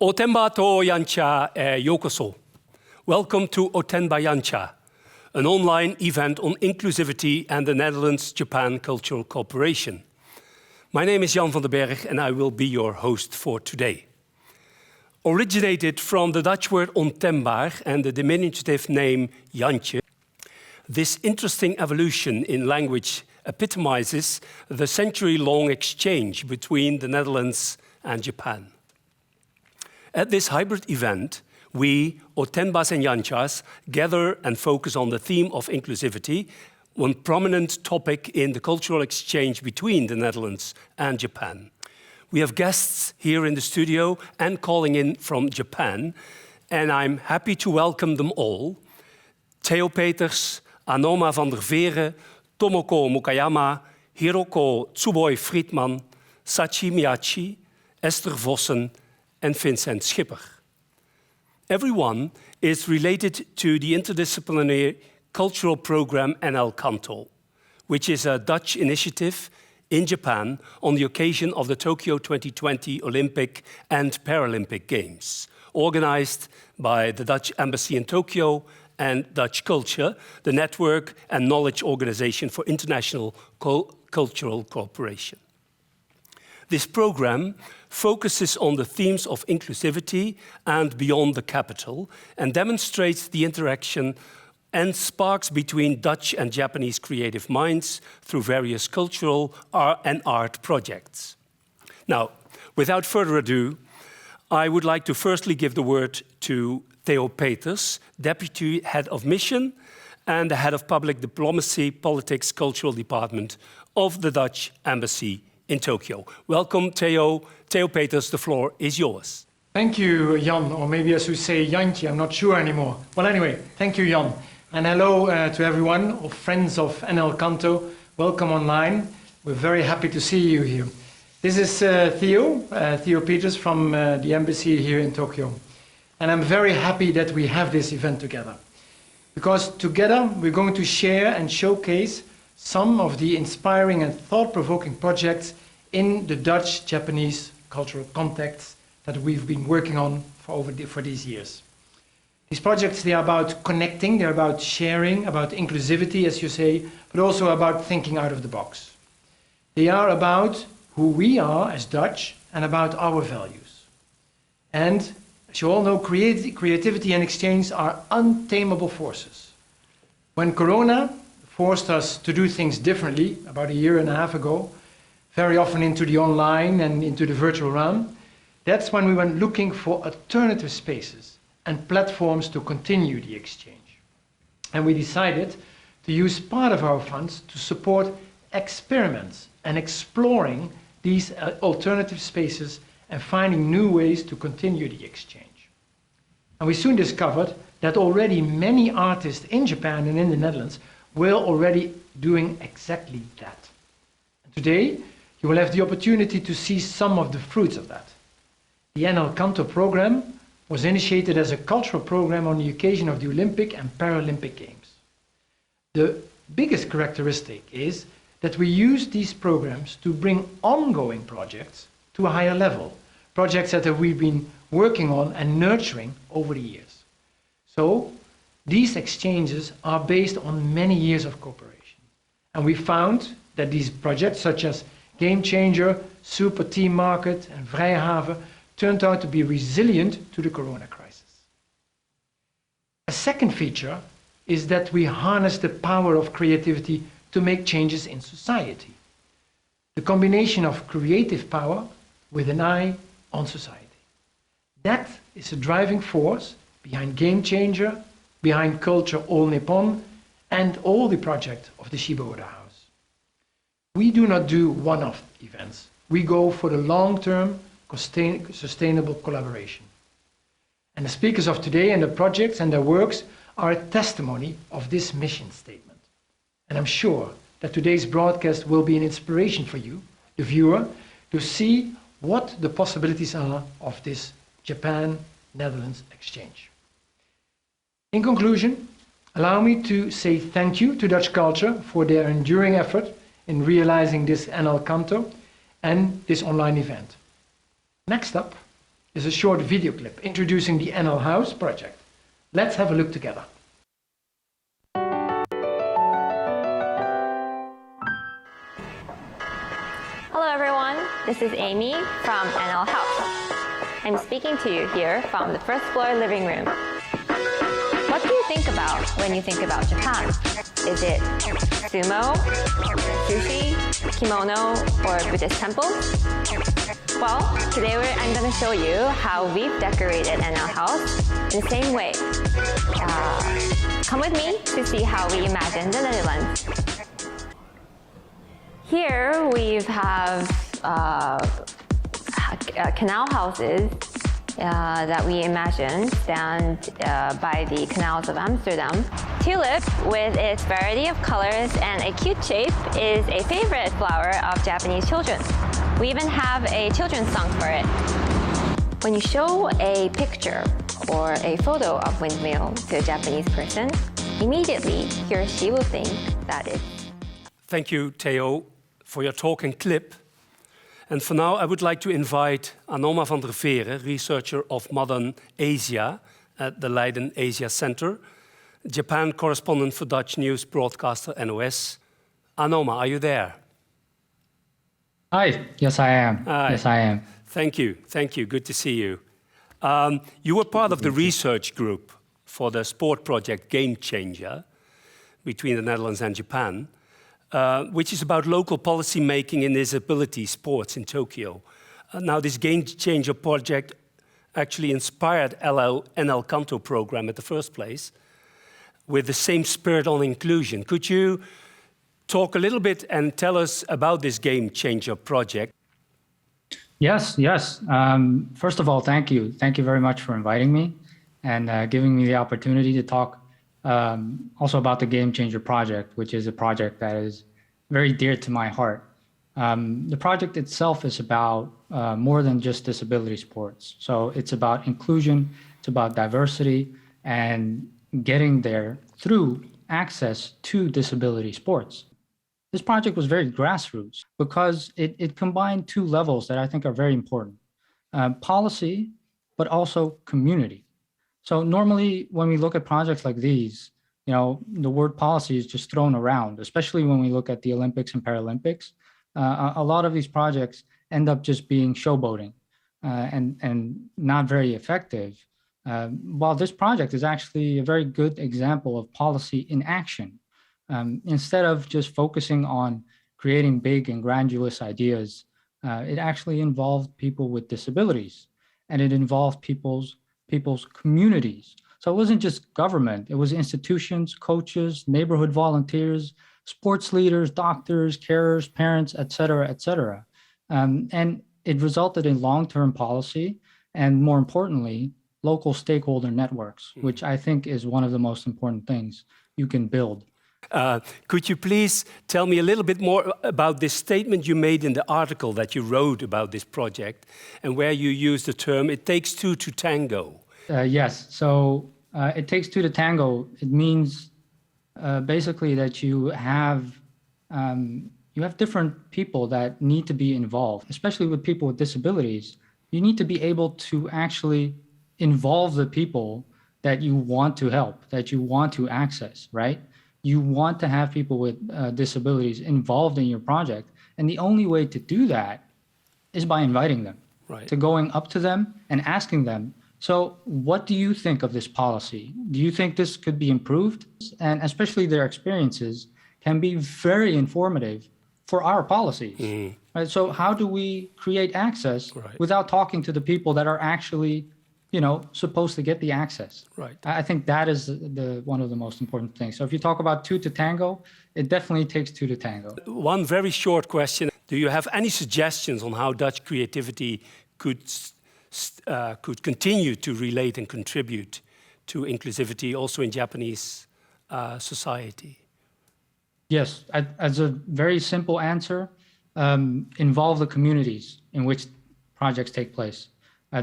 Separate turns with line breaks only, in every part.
Otenba to Yancha yokoso. Welcome to Otenba Yancha, an online event on inclusivity and the Netherlands-Japan cultural cooperation. My name is Jan van den Berg and I will be your host for today. Originated from the Dutch word ontembaar and the diminutive name Jantje, this interesting evolution in language epitomizes the century-long exchange between the Netherlands and Japan. At this hybrid event, we, Otenbas and Yanchas, gather and focus on the theme of inclusivity, one prominent topic in the cultural exchange between the Netherlands and Japan. We have guests here in the studio and calling in from Japan, and I'm happy to welcome them all. Theo Peters, Anoma van der Vere, Tomoko Mukayama, Hiroko Tsuboi Friedman, Sachi Miyachi, Esther Vossen, and Vincent Schipper. Everyone is related to the interdisciplinary cultural program NL-Kanto, which is a Dutch initiative in Japan on the occasion of the Tokyo 2020 Olympic and Paralympic Games, organized by the Dutch Embassy in Tokyo and Dutch Culture, the network and knowledge organization for international cultural cooperation. This program focuses on the themes of inclusivity and beyond the capital and demonstrates the interaction and sparks between Dutch and Japanese creative minds through various cultural and art projects. Now, without further ado, I would like to firstly give the word to Theo Peters, Deputy Head of Mission and the Head of Public Diplomacy, Politics, Cultural Department of the Dutch Embassy in Tokyo. Welcome, Theo. Theo Peters, the floor is yours.
Thank you, Jan, or maybe I should say Jantje, I'm not sure anymore. Well, anyway, thank you, Jan. And hello to everyone, or friends of NL-Kanto. Welcome online. We're very happy to see you here. This is Theo Peters from the Embassy here in Tokyo. And I'm very happy that we have this event together. Because together we're going to share and showcase some of the inspiring and thought-provoking projects in the Dutch-Japanese cultural context that we've been working on for these years. These projects, they are about connecting, they're about sharing, about inclusivity, as you say, but also about thinking out of the box. They are about who we are as Dutch and about our values. And as you all know, creativity and exchange are untamable forces. When Corona forced us to do things differently about a year and a half ago, very often into the online and into the virtual realm, that's when we went looking for alternative spaces and platforms to continue the exchange. And we decided to use part of our funds to support experiments and exploring these alternative spaces and finding new ways to continue the exchange. And we soon discovered that already many artists in Japan and in the Netherlands were already doing exactly that. And today, you will have the opportunity to see some of the fruits of that. The NL-Kanto program was initiated as a cultural program on the occasion of the Olympic and Paralympic Games. The biggest characteristic is that we use these programs to bring ongoing projects to a higher level, projects that we've been working on and nurturing over the years. So, these exchanges are based on many years of cooperation. And we found that these projects, such as Game Changer, Superteam Market, and Vrijhaven, turned out to be resilient to the Corona crisis. A second feature is that we harness the power of creativity to make changes in society. The combination of creative power with an eye on society. That is a driving force behind Game Changer, behind Culture All Nippon, and all the project of the Fukuroda House. We do not do one-off events. We go for the long-term, sustainable collaboration. And the speakers of today and the projects and their works are a testimony of this mission statement. And I'm sure that today's broadcast will be an inspiration for you, the viewer, to see what the possibilities are of this Japan-Netherlands exchange. In conclusion, allow me to say thank you to Dutch Culture for their enduring effort in realizing this NL-Kanto and this online event. Next up, is a short video clip introducing the NL House project. Let's have a look together.
Hello everyone, this is Amy from NL House. I'm speaking to you here from the first floor living room. What do you think about when you think about Japan? Is it sumo, sushi, kimono, or Buddhist temples? Well, today I'm going to show you how we've decorated NL House in the same way. Come with me to see how we imagine the Netherlands. Here we have canal houses that we imagine stand by the canals of Amsterdam. Tulip, with its variety of colors and a cute shape, is a favorite flower of Japanese children. We even have a children's song for it. When you show a picture or a photo of windmill to a Japanese person, immediately he or she will think that it's...
Thank you, Theo, for your talk and clip. And for now, I would like to invite Anoma van der Veere, researcher of Modern Asia at the Leiden Asia Center, Japan correspondent for Dutch news broadcaster NOS. Anoma, are you there?
Hi, yes I am.
Hi.
Yes I am.
Thank you, good to see you. You were part of the research group for the sport project Game Changer between the Netherlands and Japan, which is about local policy making in disability sports in Tokyo. Now this Game Changer project actually inspired NL-Kanto program at the first place with the same spirit on inclusion. Could you talk a little bit and tell us about this Game Changer project?
Yes. First of all, thank you. Thank you very much for inviting me and giving me the opportunity to talk also about the Game Changer project, which is a project that is very dear to my heart. The project itself is about more than just disability sports. So it's about inclusion, it's about diversity, and getting there through access to disability sports. This project was very grassroots because it combined two levels that I think are very important. Policy, but also community. So normally when we look at projects like these, you know, the word policy is just thrown around, especially when we look at the Olympics and Paralympics. A lot of these projects end up just being showboating and not very effective. While this project is actually a very good example of policy in action. Instead of just focusing on creating big and grandiose ideas, it actually involved people with disabilities, and it involved people's communities. So it wasn't just government, it was institutions, coaches, neighborhood volunteers, sports leaders, doctors, carers, parents, et cetera, and it resulted in long-term policy and, more importantly, local stakeholder networks, which I think is one of the most important things you can build.
Could you please tell me a little bit more about this statement you made in the article that you wrote about this project and where you use the term, it takes two to tango?
Yes, so it takes two to tango. It means basically that you have different people that need to be involved, especially with people with disabilities. You need to be able to actually involve the people that you want to help, that you want to access, right? You want to have people with disabilities involved in your project. And the only way to do that is by inviting them,
right,
to going up to them and asking them, so what do you think of this policy? Do you think this could be improved? And especially their experiences can be very informative for our policies. Right? So how do we create access without talking to the people that are actually, you know, supposed to get the access?
Right.
I think that is one of the most important things. So if you talk about two to tango, it definitely takes two to tango.
One very short question. Do you have any suggestions on how Dutch creativity could continue to relate and contribute to inclusivity also in Japanese society?
Yes, as a very simple answer, involve the communities in which projects take place.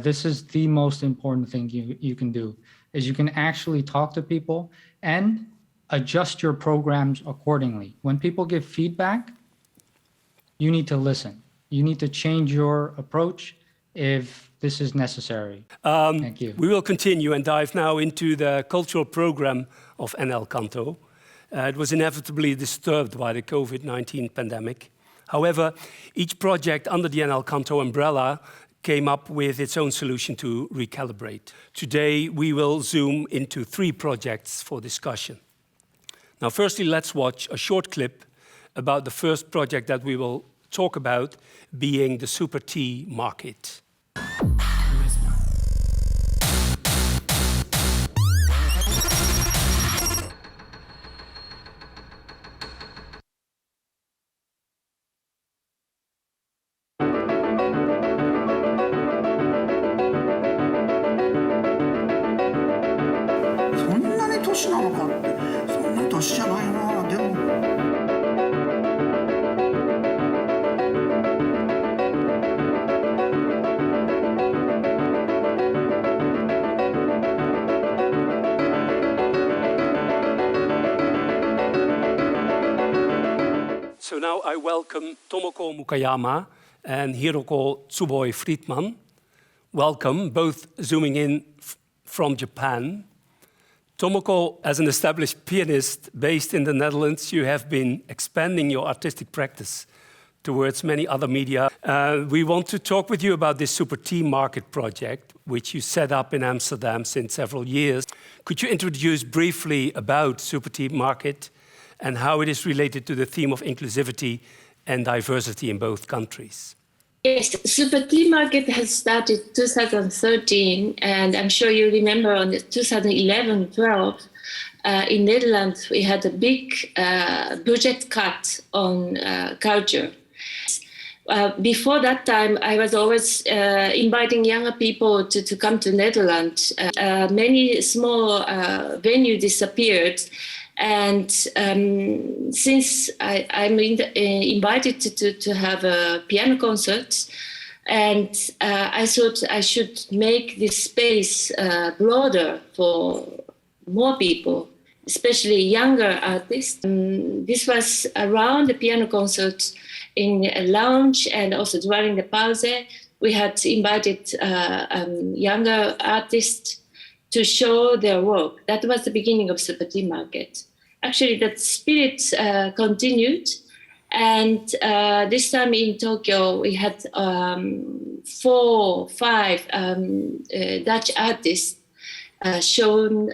This is the most important thing you can do, is you can actually talk to people and adjust your programs accordingly. When people give feedback, you need to listen. You need to change your approach if this is necessary. Thank you.
We will continue and dive now into the cultural program of NL-Kanto. It was inevitably disturbed by the COVID-19 pandemic. However, each project under the NL-Kanto umbrella came up with its own solution to recalibrate. Today, we will zoom into 3 projects for discussion. Now, firstly, let's watch a short clip about the first project that we will talk about, being the Superteam Market. So now I welcome Tomoko Mukayama and Hiroko Tsuboi-Friedman. Welcome, both zooming in from Japan. Tomoko, as an established pianist based in the Netherlands, you have been expanding your artistic practice towards many other media. We want to talk with you about this Superteam Market project, which you set up in Amsterdam since several years. Could you introduce briefly about Superteam Market and how it is related to the theme of inclusivity and diversity in both countries?
Yes, Superteam Market has started 2013, and I'm sure you remember on the 2011-12, in Netherlands, we had a big budget cut on culture. Before that time, I was always inviting younger people to come to Netherlands. Many small venues disappeared. And since I'm invited to have a piano concert, and I thought I should make this space broader for more people, especially younger artists. This was around the piano concert in a lounge, and also during the pause, we had invited younger artists to show their work. That was the beginning of Superteam Market. Actually, that spirit continued, and this time in Tokyo, we had 4, 5 Dutch artists shown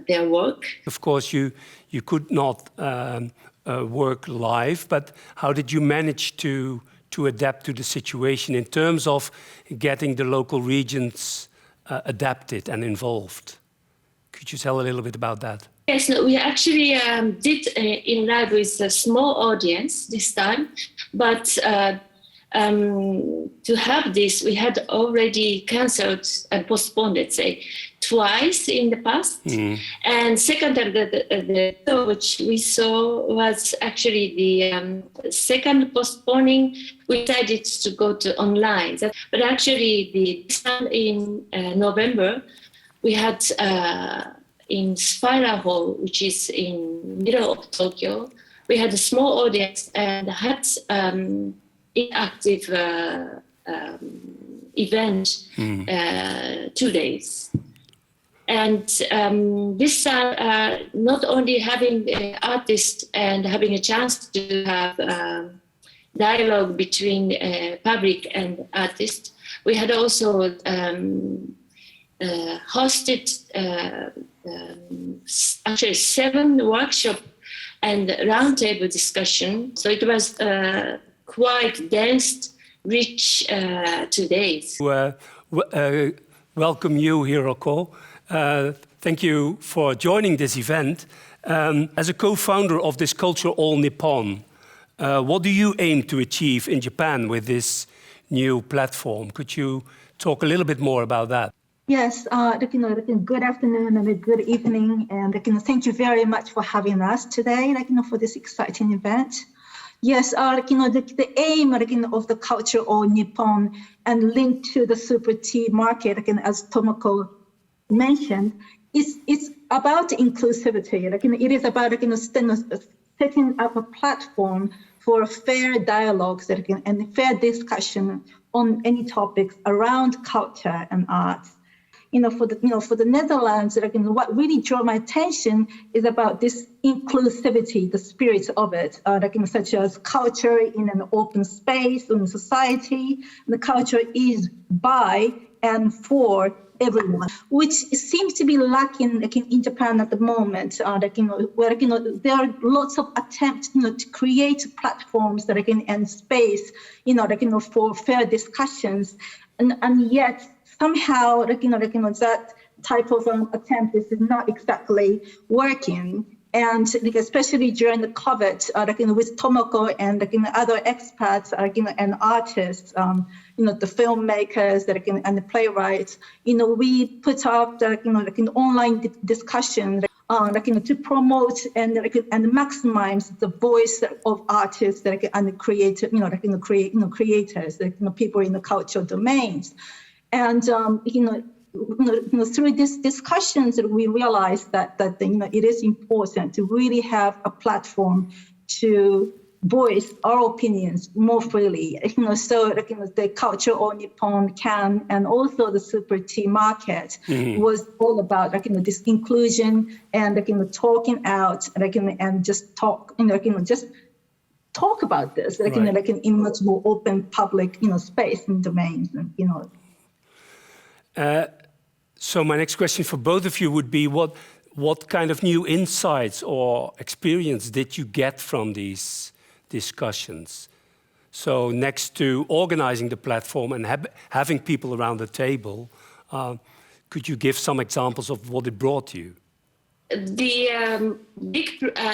their work.
Of course, you could not work live, but how did you manage to adapt to the situation in terms of getting the local regions adapted and involved? Could you tell a little bit about that?
Yes, we actually did in live with a small audience this time, but to have this, we had already cancelled and postponed, let's say, twice in the past. And second, the show which we saw was actually the second postponing. We decided to go to online, but actually this time in November, we had in Spiral Hall, which is in middle of Tokyo, we had a small audience and had interactive event 2 days. And this time, not only having artists and having a chance to have dialogue between public and artists, we had also hosted actually 7 workshops and roundtable discussion. So it was quite dense, rich 2 days.
Welcome you, Hiroko. Thank you for joining this event. As a co-founder of this Culture All Nippon, what do you aim to achieve in Japan with this new platform? Could you talk a little bit more about that?
Yes, good afternoon and good evening, and thank you very much for having us today, for this exciting event. Yes, the aim of the Culture All Nippon and linked to the Superteam Market, as Tomoko mentioned, it's about inclusivity. It is about setting up a platform for fair dialogues and fair discussion on any topics around culture and arts. For the Netherlands, what really drew my attention is about this inclusivity, the spirit of it, such as culture in an open space in society. The culture is by and for everyone, which seems to be lacking in Japan at the moment. Where there are lots of attempts, to create platforms and space, for fair discussions, and yet somehow, that type of attempt is not exactly working. And especially during the COVID, with Tomoko and other experts, and artists, the filmmakers, and the playwrights, we put up online discussion, to promote and maximize the voice of artists, and creators, creators, people in the cultural domains. And through these discussions, we realized that it is important to really have a platform to voice our opinions more freely. So the Culture of Nippon can, and also the Superteam Market was all about this inclusion and talking out and just talk just talk about this in much more open public space and domains and
So my next question for both of you would be what kind of new insights or experience did you get from these discussions? So next to organizing the platform and having people around the table, could you give some examples of what it brought you?
The big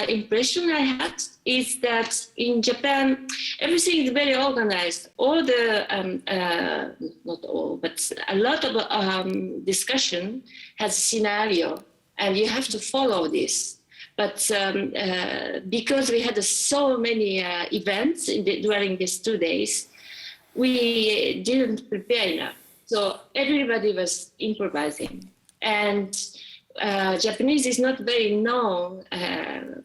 impression I had is that in Japan, everything is very organized. All the, not all, but a lot of discussion has a scenario, and you have to follow this. But because we had so many events during these 2 days, we didn't prepare enough. So everybody was improvising. And Japanese is not very known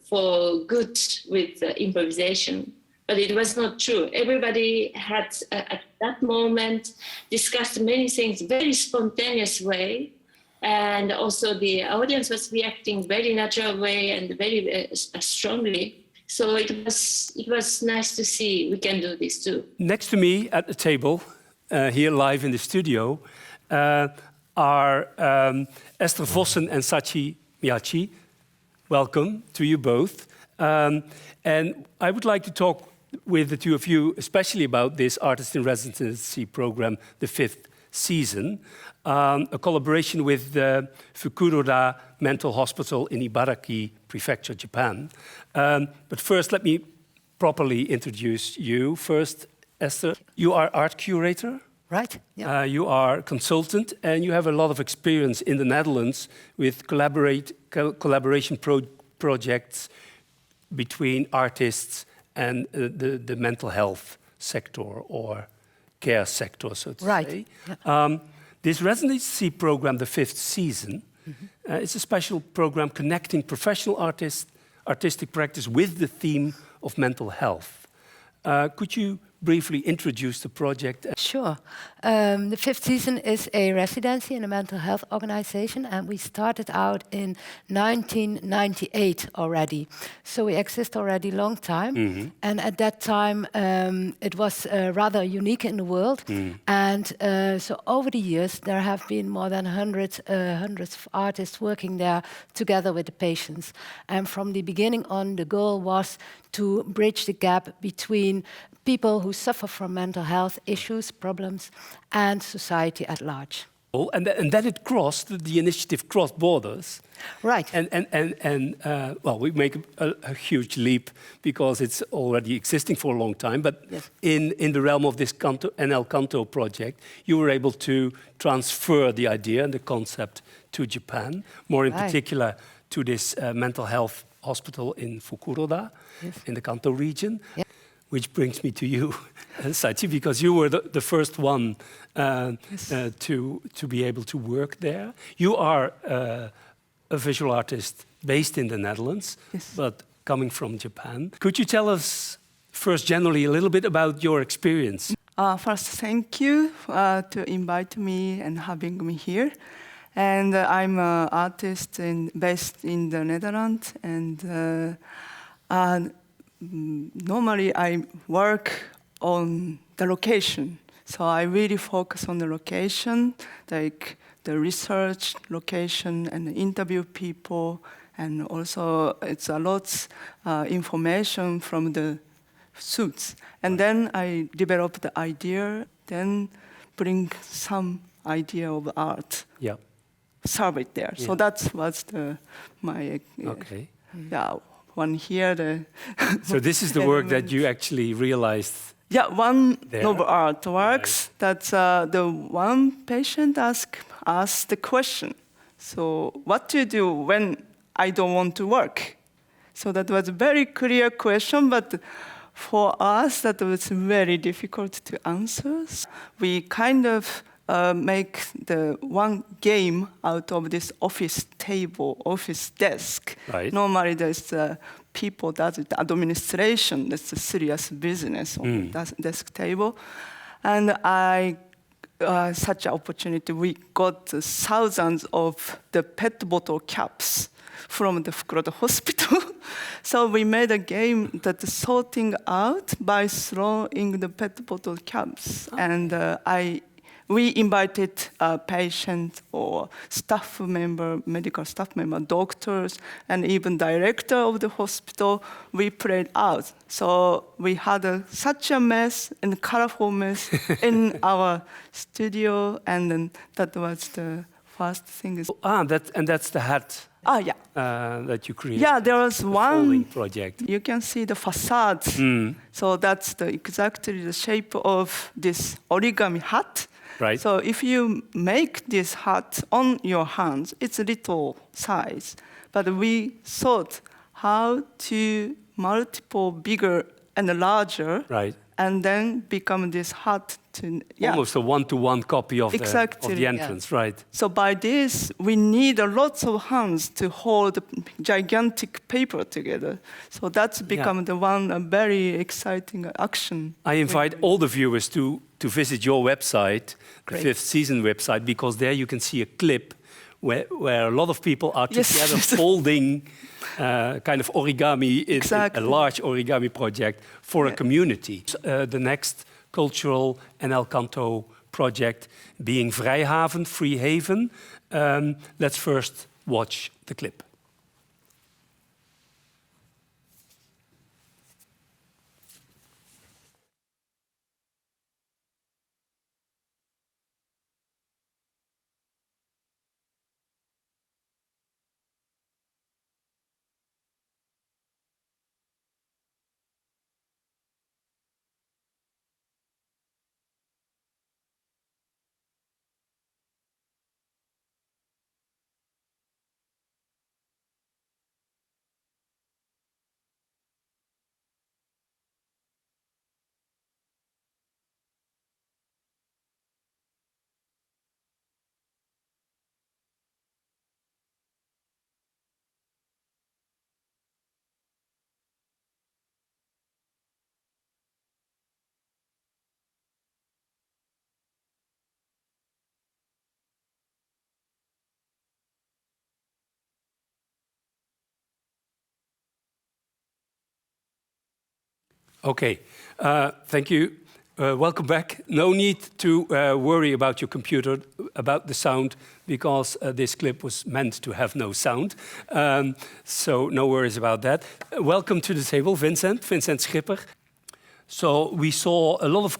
for good with improvisation, but it was not true. Everybody had at that moment discussed many things very spontaneous way, and also the audience was reacting very natural way and very strongly. So it was nice to see we can do this too.
Next to me at the table, here live in the studio, are Esther Vossen and Sachi Miyachi. Welcome to you both. And I would like to talk with the two of you, especially about this artist-in-residency program, the 5th season, a collaboration with the Fukuroda Mental Hospital in Ibaraki Prefecture, Japan. But first, let me properly introduce you. First, Esther, you are art curator.
Right. Yeah.
You are a consultant, and you have a lot of experience in the Netherlands with collaboration projects between artists and the mental health sector or care sector, so to say. Yeah. This residency program, the 5th season, is a special program connecting professional artistic practice with the theme of mental health. Could you briefly introduce the project?
Sure. The 5th season is a residency in a mental health organization, and we started out in 1998 already. So we exist already a long time. And at that time, it was rather unique in the world. And so over the years, there have been more than hundreds of artists working there together with the patients. And from the beginning on, the goal was to bridge the gap between people who suffer from mental health issues, problems, and society at large.
And then it the initiative crossed borders.
Right.
And well, we make a huge leap because it's already existing for a long time. But yes, in the realm of this NL-Kanto project, you were able to transfer the idea and the concept to Japan, more in particular to this mental health hospital in Fukuroda, in the Kanto region. Yeah. Which brings me to you, Sachi, because you were the first one to be able to work there. You are a visual artist based in the Netherlands, but coming from Japan. Could you tell us first generally a little bit about your experience?
First, thank you to invite me and having me here. And I'm an artist based in the Netherlands. And normally I work on the location. So I really focus on the location, like the research location and interview people. And also it's a lot information from the suits. And then I develop the idea, then bring some idea of art.
Yeah.
Serve it there.
Yeah.
So that was my
Okay.
one here.
So this is the work that you actually realized.
Yeah, one
there.
novel artworks that the one patient asked us the question. So what do you do when I don't want to work? So that was a very clear question, but for us that was very difficult to answer. We kind of make the one game out of this office table, office desk.
Right.
Normally there's people that the administration, that's a serious business on the desk table. And such an opportunity, we got thousands of the pet bottle caps from the Fukuroda Hospital. So we made a game that sorting out by throwing the pet bottle caps. Okay. And we invited patients or staff member, medical staff member, doctors, and even director of the hospital. We played out. So we had such a mess and colorful mess in our studio, and then that was the first thing.
That's the hat.
Yeah.
That you created.
Yeah, there was one
project.
You can see the facade. So that's exactly the shape of this origami hat.
Right.
So if you make this hat on your hands, it's a little size. But we thought how to multiple bigger and larger,
right,
and then become this hat to
almost a one-to-one copy of
exactly.
the entrance, right?
So by this, we need a lot of hands to hold the gigantic paper together. So that's become the one very exciting action.
I invite all the viewers to visit your website, the Fifth Season website, because there you can see a clip where a lot of people are together folding kind of origami, a large origami project for a community. The next cultural NL-Kanto project being Vrijhaven, Free Haven. Let's first watch the clip. Okay, thank you. Welcome back. No need to worry about your computer, about the sound, because this clip was meant to have no sound. So no worries about that. Welcome to the table, Vincent Schipper. So we saw a lot of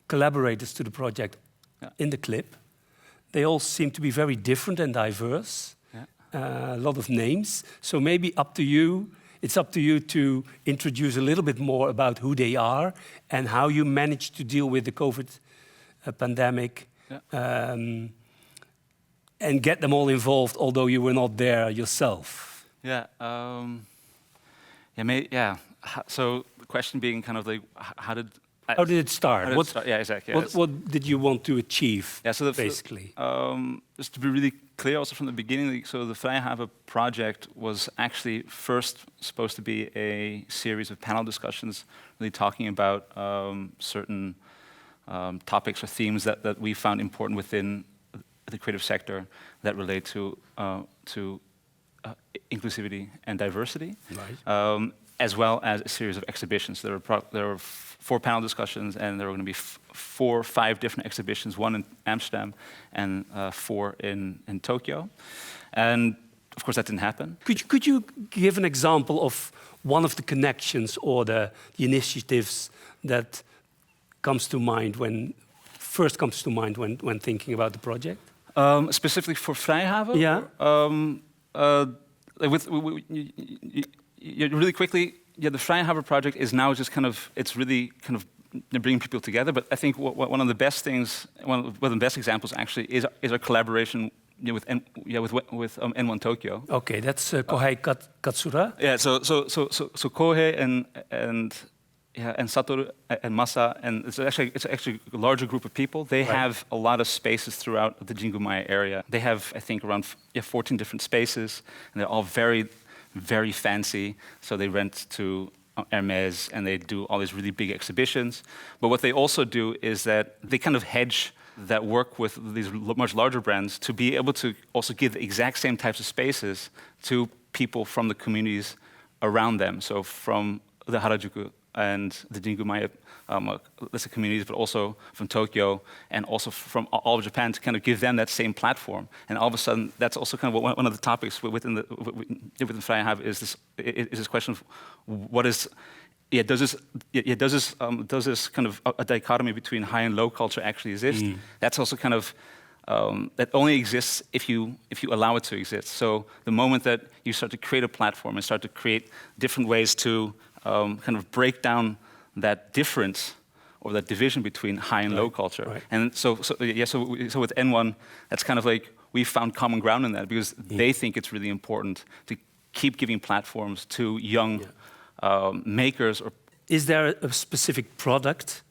collaborators to the project in the clip. They all seem to be very different and diverse. A lot of names. So maybe it's up to you to introduce a little bit more about who they are and how you managed to deal with the COVID pandemic and get them all involved, although you were not there yourself.
So the question being kind of like, how did
it start?
Yeah, exactly.
What did you want to achieve?
So
basically,
just to be really clear, also from the beginning, so the Vrijhaven project was actually first supposed to be a series of panel discussions, really talking about certain topics or themes that we found important within the creative sector that relate to inclusivity and diversity,
Right.
As well as a series of exhibitions. There were 4 panel discussions, and there were going to be 4 or 5 different exhibitions, 1 in Amsterdam and 4 in Tokyo. And of course, that didn't happen.
Could you give an example of one of the connections or the initiatives that comes to mind when thinking about the project?
Specifically for Vrijhaven?
Yeah.
Really quickly, the Vrijhaven project is now just it's really bringing people together. But I think one of the best things, one of the best examples actually is our collaboration with N1 Tokyo.
Okay, that's Kohei Katsura.
Yeah, so Kohei and Satoru and Masa, and it's actually a larger group of people. They have a lot of spaces throughout the Jingumaya area. They have, I think, around 14 different spaces, and they're all very, very fancy. So they rent to Hermes, and they do all these really big exhibitions. But what they also do is that they kind of hedge that work with these much larger brands to be able to also give the exact same types of spaces to people from the communities around them. So from the Harajuku and the Jingumaya communities, but also from Tokyo and also from all of Japan, to kind of give them that same platform. And all of a sudden, that's also kind of one of the topics within Vrijhaven is this question of what is. Does this kind of a dichotomy between high and low culture actually exist? That's also kind of that only exists if you allow it to exist. So the moment that you start to create a platform and start to create different ways to kind of break down that difference or that division between high and low culture. Right. And so with N1, that's kind of like we found common ground in that because they think it's really important to keep giving platforms to young makers. Or
is there a specific product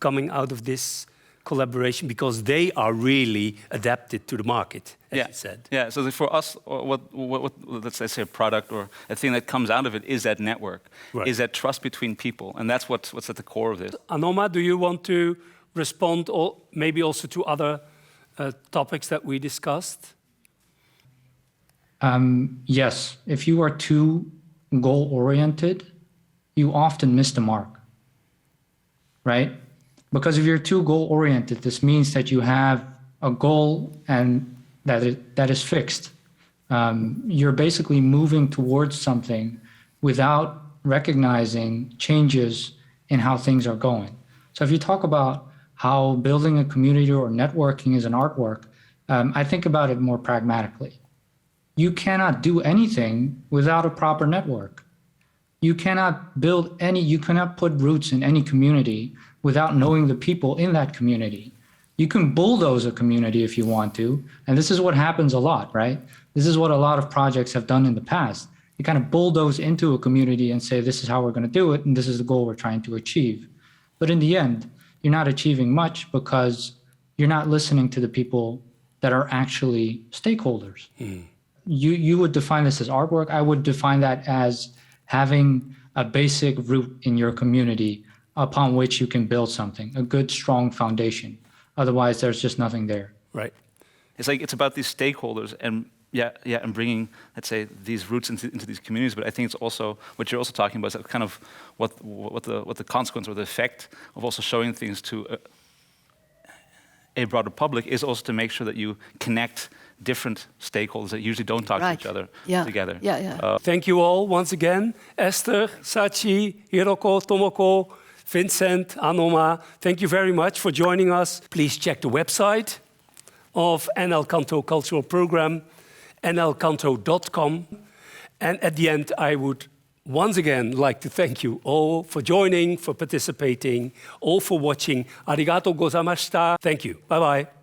coming out of this collaboration, because they are really adapted to the market, as you said?
Yeah. So for us, what let's say a product or a thing that comes out of it is that network, is that trust between people, and that's what's at the core of this.
Anoma, do you want to respond, or maybe also to other topics that we discussed?
Yes. If you are too goal-oriented, you often miss the mark, right? Because if you're too goal-oriented, this means that you have a goal and that is fixed. You're basically moving towards something without recognizing changes in how things are going. So if you talk about how building a community or networking is an artwork, I think about it more pragmatically. You cannot do anything without a proper network. You cannot put roots in any community without knowing the people in that community. You can bulldoze a community if you want to, and this is what happens a lot, right? This is what a lot of projects have done in the past. You kind of bulldoze into a community and say, this is how we're going to do it, and this is the goal we're trying to achieve. But in the end, you're not achieving much because you're not listening to the people that are actually stakeholders. You would define this as artwork. I would define that as having a basic root in your community upon which you can build something, a good, strong foundation. Otherwise, there's just nothing there.
Right.
It's about these stakeholders and and bringing, let's say, these roots into these communities. But I think it's also what you're also talking about is kind of what the consequence or the effect of also showing things to a broader public is also to make sure that you connect different stakeholders that usually don't talk to each other together.
Thank you all once again. Esther, Sachi, Hiroko, Tomoko, Vincent, Anoma, thank you very much for joining us. Please check the website of NL-Kanto Cultural Program, nlkanto.com. And at the end, I would once again like to thank you all for joining, for participating, all for watching. Arigatou gozaimashita. Thank you. Bye-bye.